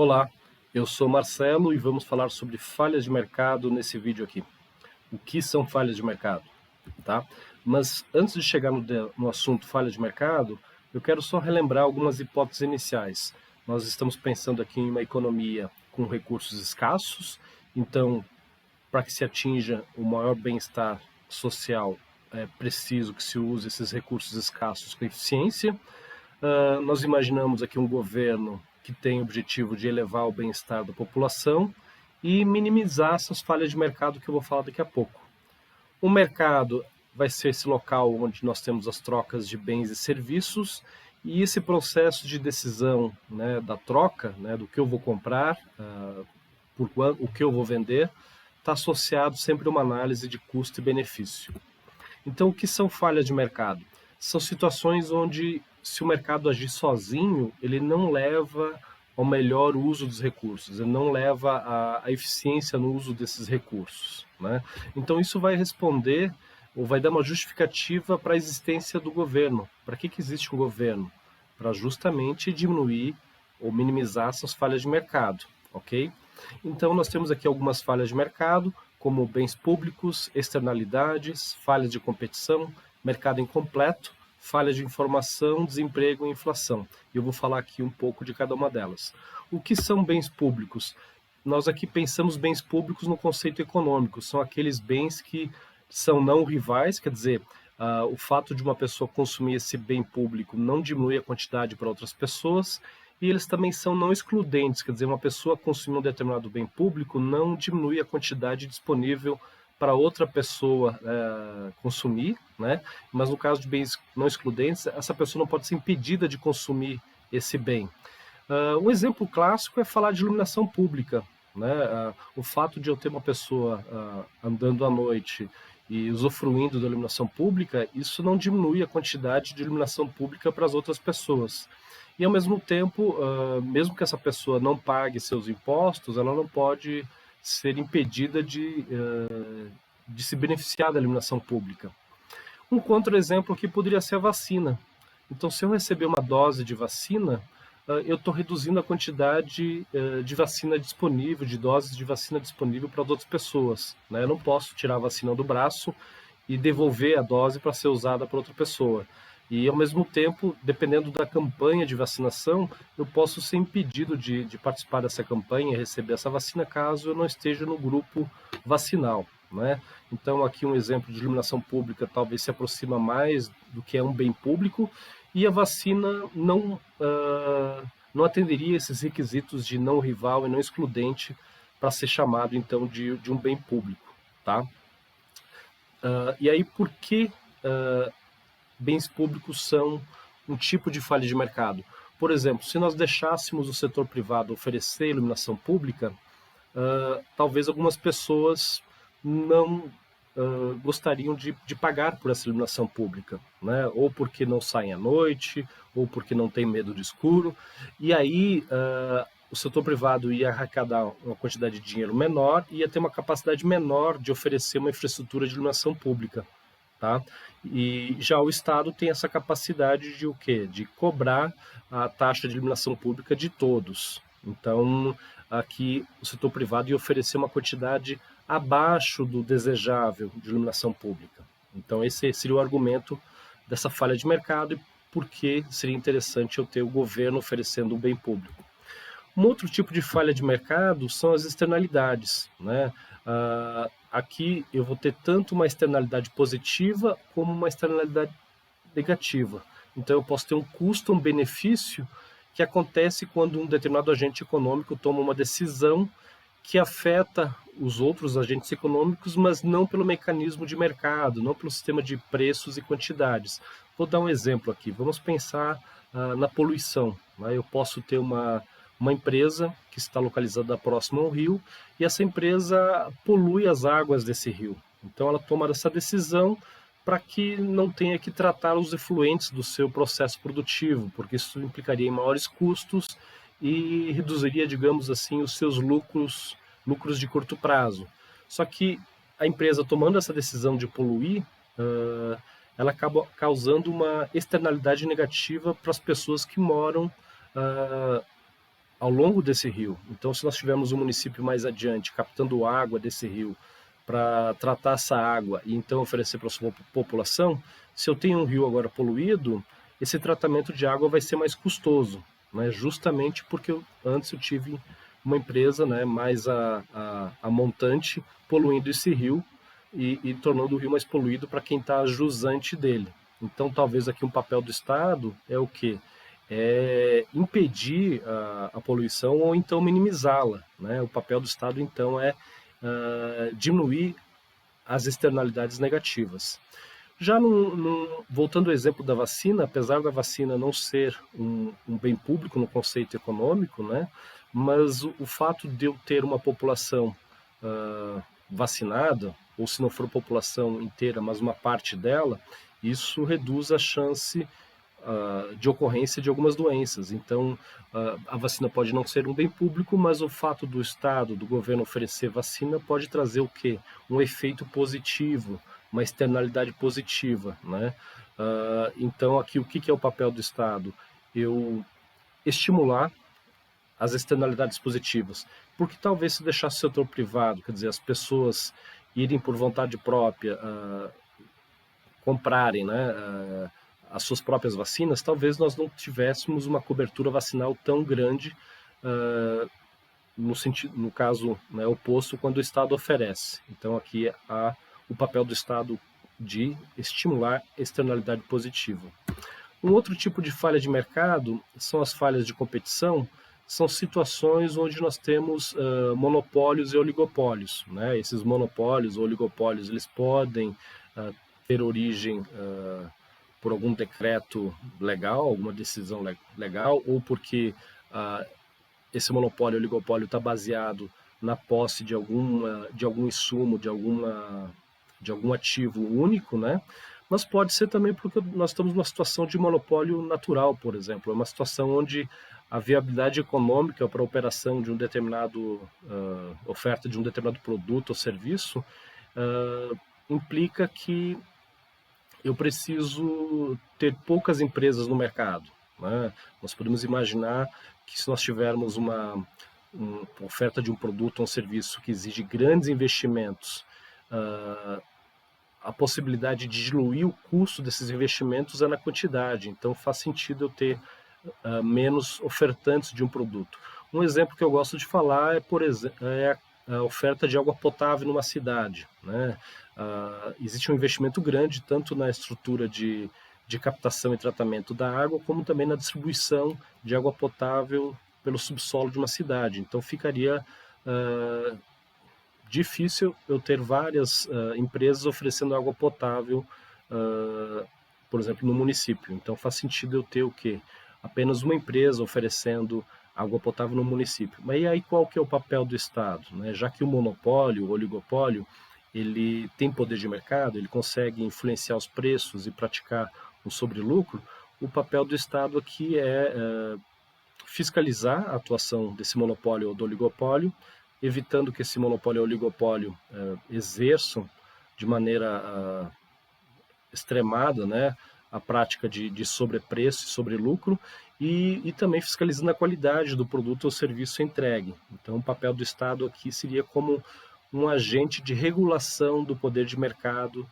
Olá, eu sou Marcelo e vamos falar sobre falhas de mercado nesse vídeo aqui. O que são falhas de mercado, tá? Mas antes de chegar no assunto falha de mercado, eu quero só relembrar algumas hipóteses iniciais. Nós estamos pensando aqui em uma economia com recursos escassos, então, para que se atinja o maior bem-estar social, é preciso que se use esses recursos escassos com eficiência. Nós imaginamos aqui um governo que tem o objetivo de elevar o bem-estar da população e minimizar essas falhas de mercado que eu vou falar daqui a pouco. O mercado vai ser esse local onde nós temos as trocas de bens e serviços, e esse processo de decisão, né, da troca, né, do que eu vou comprar, o que eu vou vender, está associado sempre a uma análise de custo e benefício. Então, o que são falhas de mercado? São situações onde, se o mercado agir sozinho, ele não leva ao melhor uso dos recursos, ele não leva à eficiência no uso desses recursos, né? Então, isso vai responder, ou vai dar uma justificativa para a existência do governo. Para que existe um governo? Para justamente diminuir ou minimizar essas falhas de mercado, ok? Então, nós temos aqui algumas falhas de mercado, como bens públicos, externalidades, falhas de competição, mercado incompleto, falha de informação, desemprego e inflação. Eu vou falar aqui um pouco de cada uma delas. O que são bens públicos? Nós aqui pensamos bens públicos no conceito econômico, são aqueles bens que são não rivais, quer dizer, o fato de uma pessoa consumir esse bem público não diminui a quantidade para outras pessoas, e eles também são não excludentes, quer dizer, uma pessoa consumir um determinado bem público não diminui a quantidade disponível para outra pessoa consumir, né? Mas no caso de bens não excludentes, essa pessoa não pode ser impedida de consumir esse bem. Um exemplo clássico é falar de iluminação pública, né? O fato de eu ter uma pessoa andando à noite e usufruindo da iluminação pública, isso não diminui a quantidade de iluminação pública para as outras pessoas. E, ao mesmo tempo, mesmo que essa pessoa não pague seus impostos, ela não pode ser impedida de se beneficiar da iluminação pública. Um contra-exemplo aqui poderia ser a vacina. Então, se eu receber uma dose de vacina, eu estou reduzindo a quantidade de vacina disponível, de doses de vacina disponível para as outras pessoas, né? Eu não posso tirar a vacina do braço e devolver a dose para ser usada por outra pessoa. E, ao mesmo tempo, dependendo da campanha de vacinação, eu posso ser impedido de participar dessa campanha e receber essa vacina caso eu não esteja no grupo vacinal, né? Então, aqui um exemplo de iluminação pública talvez se aproxima mais do que é um bem público, e a vacina não atenderia esses requisitos de não rival e não excludente para ser chamado, então, de um bem público, tá? E aí, por que bens públicos são um tipo de falha de mercado? Por exemplo, se nós deixássemos o setor privado oferecer iluminação pública, talvez algumas pessoas não gostariam de pagar por essa iluminação pública, né? Ou porque não saem à noite, ou porque não tem medo de escuro, e aí o setor privado ia arrecadar uma quantidade de dinheiro menor e ia ter uma capacidade menor de oferecer uma infraestrutura de iluminação pública, tá? E já o Estado tem essa capacidade de o quê? De cobrar a taxa de iluminação pública de todos. Então, aqui o setor privado ia oferecer uma quantidade abaixo do desejável de iluminação pública. Então, esse seria o argumento dessa falha de mercado e por que seria interessante eu ter o governo oferecendo um bem público. Um outro tipo de falha de mercado são as externalidades, né? Aqui eu vou ter tanto uma externalidade positiva como uma externalidade negativa. Então eu posso ter um custo, um benefício que acontece quando um determinado agente econômico toma uma decisão que afeta os outros agentes econômicos, mas não pelo mecanismo de mercado, não pelo sistema de preços e quantidades. Vou dar um exemplo aqui. Vamos pensar na poluição, né? Eu posso ter uma empresa que está localizada próxima ao rio e essa empresa polui as águas desse rio. Então ela toma essa decisão para que não tenha que tratar os efluentes do seu processo produtivo, porque isso implicaria em maiores custos e reduziria, digamos assim, os seus lucros de curto prazo. Só que a empresa tomando essa decisão de poluir, ela acaba causando uma externalidade negativa para as pessoas que moram ao longo desse rio. Então, se nós tivermos um município mais adiante captando água desse rio para tratar essa água e então oferecer para a sua população, se eu tenho um rio agora poluído, esse tratamento de água vai ser mais custoso, né? Justamente porque antes eu tive uma empresa, né, mais a montante poluindo esse rio e tornando o rio mais poluído para quem está jusante dele. Então, talvez aqui um papel do Estado é o quê? É impedir a poluição ou então minimizá-la, né? O papel do Estado, então, é diminuir as externalidades negativas. Já voltando ao exemplo da vacina, apesar da vacina não ser um bem público no conceito econômico, né, mas o fato de eu ter uma população vacinada, ou se não for a população inteira, mas uma parte dela, isso reduz a chance de ocorrência de algumas doenças. Então, a vacina pode não ser um bem público, mas o fato do Estado, do governo oferecer vacina pode trazer o quê? Um efeito positivo, uma externalidade positiva, né? Então, aqui, o que é o papel do Estado? Eu estimular as externalidades positivas, porque talvez se deixasse o setor privado, quer dizer, as pessoas irem por vontade própria, comprarem, né, as suas próprias vacinas, talvez nós não tivéssemos uma cobertura vacinal tão grande no sentido, no caso, né, oposto, quando o Estado oferece. Então aqui há o papel do Estado de estimular externalidade positiva. Um outro tipo de falha de mercado são as falhas de competição, são situações onde nós temos monopólios e oligopólios, né? Esses monopólios ou oligopólios, eles podem ter origem por algum decreto legal, alguma decisão legal, ou porque esse monopólio ou oligopólio está baseado na posse de algum insumo, de algum ativo único, né? Mas pode ser também porque nós estamos numa situação de monopólio natural, por exemplo, é uma situação onde a viabilidade econômica para a operação de um determinado oferta de um determinado produto ou serviço implica que eu preciso ter poucas empresas no mercado, né? Nós podemos imaginar que se nós tivermos uma oferta de um produto ou um serviço que exige grandes investimentos, a possibilidade de diluir o custo desses investimentos é na quantidade. Então faz sentido eu ter menos ofertantes de um produto. Um exemplo que eu gosto de falar é, por exemplo, a oferta de água potável numa cidade, né? Existe um investimento grande tanto na estrutura de captação e tratamento da água, como também na distribuição de água potável pelo subsolo de uma cidade. Então ficaria difícil eu ter várias empresas oferecendo água potável, por exemplo, no município. Então faz sentido eu ter o quê? Apenas uma empresa oferecendo água potável no município. Mas e aí qual que é o papel do Estado, né? Já que o monopólio, o oligopólio, ele tem poder de mercado, ele consegue influenciar os preços e praticar um sobrelucro, o papel do Estado aqui é fiscalizar a atuação desse monopólio ou do oligopólio, evitando que esse monopólio ou oligopólio exerçam de maneira extremada, né, a prática de sobrepreço e sobrelucro, e também fiscalizando a qualidade do produto ou serviço entregue. Então, o papel do Estado aqui seria como um agente de regulação do poder de mercado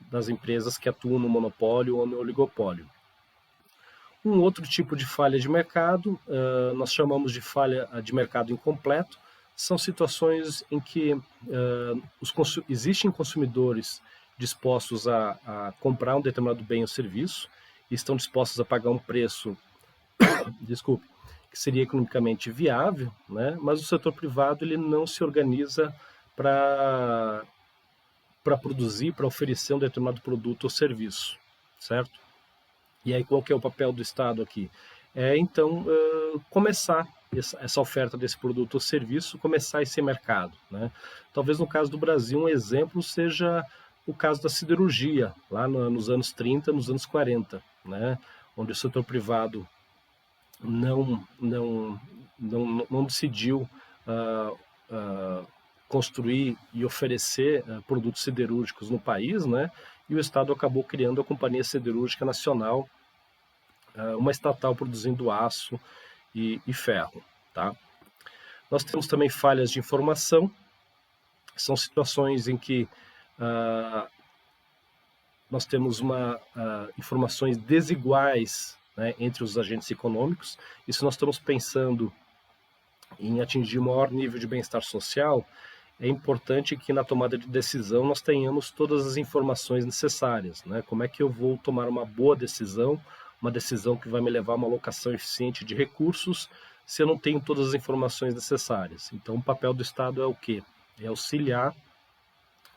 das empresas que atuam no monopólio ou no oligopólio. Um outro tipo de falha de mercado, nós chamamos de falha de mercado incompleto, são situações em que existem consumidores dispostos a comprar um determinado bem ou serviço e estão dispostos a pagar um preço, desculpe, que seria economicamente viável, né? Mas o setor privado ele não se organiza para produzir, para oferecer um determinado produto ou serviço, certo? E aí qual que é o papel do Estado aqui? É então começar essa oferta desse produto ou serviço, começar esse mercado, né? Talvez no caso do Brasil um exemplo seja o caso da siderurgia, lá nos anos 30, nos anos 40, né? Onde o setor privado não decidiu construir e oferecer produtos siderúrgicos no país, né? E o Estado acabou criando a Companhia Siderúrgica Nacional, uma estatal produzindo aço e ferro. tá? Nós temos também falhas de informação, são situações em que nós temos informações desiguais, né, entre os agentes econômicos, e se nós estamos pensando em atingir o maior nível de bem-estar social, é importante que na tomada de decisão nós tenhamos todas as informações necessárias, né? Como é que eu vou tomar uma boa decisão, uma decisão que vai me levar a uma alocação eficiente de recursos, se eu não tenho todas as informações necessárias. Então, o papel do Estado é o quê? É auxiliar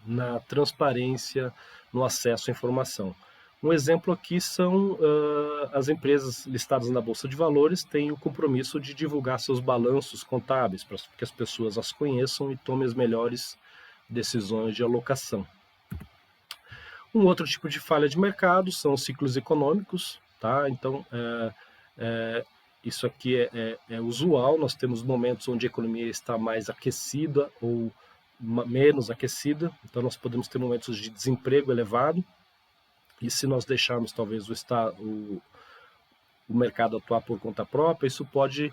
na transparência, no acesso à informação. Um exemplo aqui são as empresas listadas na Bolsa de Valores têm o compromisso de divulgar seus balanços contábeis para que as pessoas as conheçam e tomem as melhores decisões de alocação. Um outro tipo de falha de mercado são os ciclos econômicos, tá? Então, isso aqui é usual, nós temos momentos onde a economia está mais aquecida ou menos aquecida, então nós podemos ter momentos de desemprego elevado, e se nós deixarmos talvez o mercado atuar por conta própria, isso pode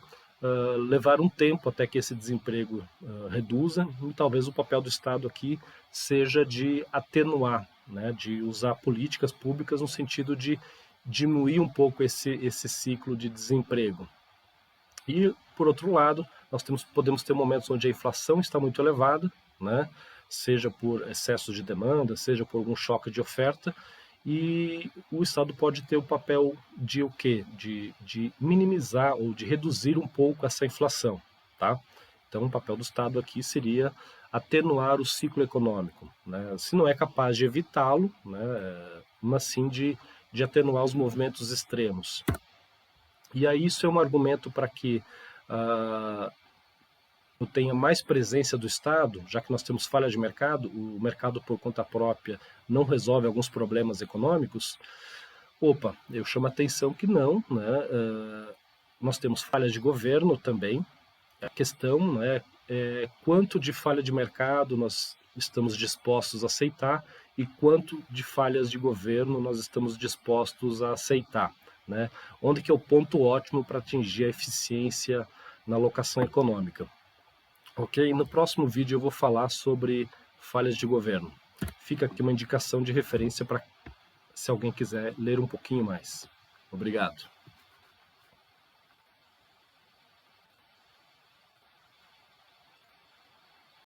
levar um tempo até que esse desemprego reduza, e talvez o papel do Estado aqui seja de atenuar, né, de usar políticas públicas no sentido de diminuir um pouco esse ciclo de desemprego. E, por outro lado, nós podemos ter momentos onde a inflação está muito elevada, né, seja por excesso de demanda, seja por algum choque de oferta, e o Estado pode ter o papel de o quê? De minimizar ou de reduzir um pouco essa inflação, tá? Então, o papel do Estado aqui seria atenuar o ciclo econômico, né? Se não é capaz de evitá-lo, né, mas sim de atenuar os movimentos extremos. E aí isso é um argumento para que eu tenha mais presença do Estado, já que nós temos falha de mercado, o mercado por conta própria não resolve alguns problemas econômicos. Opa, eu chamo a atenção que não, né? Nós temos falha de governo também. A questão, né, é quanto de falha de mercado nós estamos dispostos a aceitar e quanto de falhas de governo nós estamos dispostos a aceitar, né? Onde que é o ponto ótimo para atingir a eficiência na alocação econômica. Ok? No próximo vídeo eu vou falar sobre falhas de governo. Fica aqui uma indicação de referência para se alguém quiser ler um pouquinho mais. Obrigado.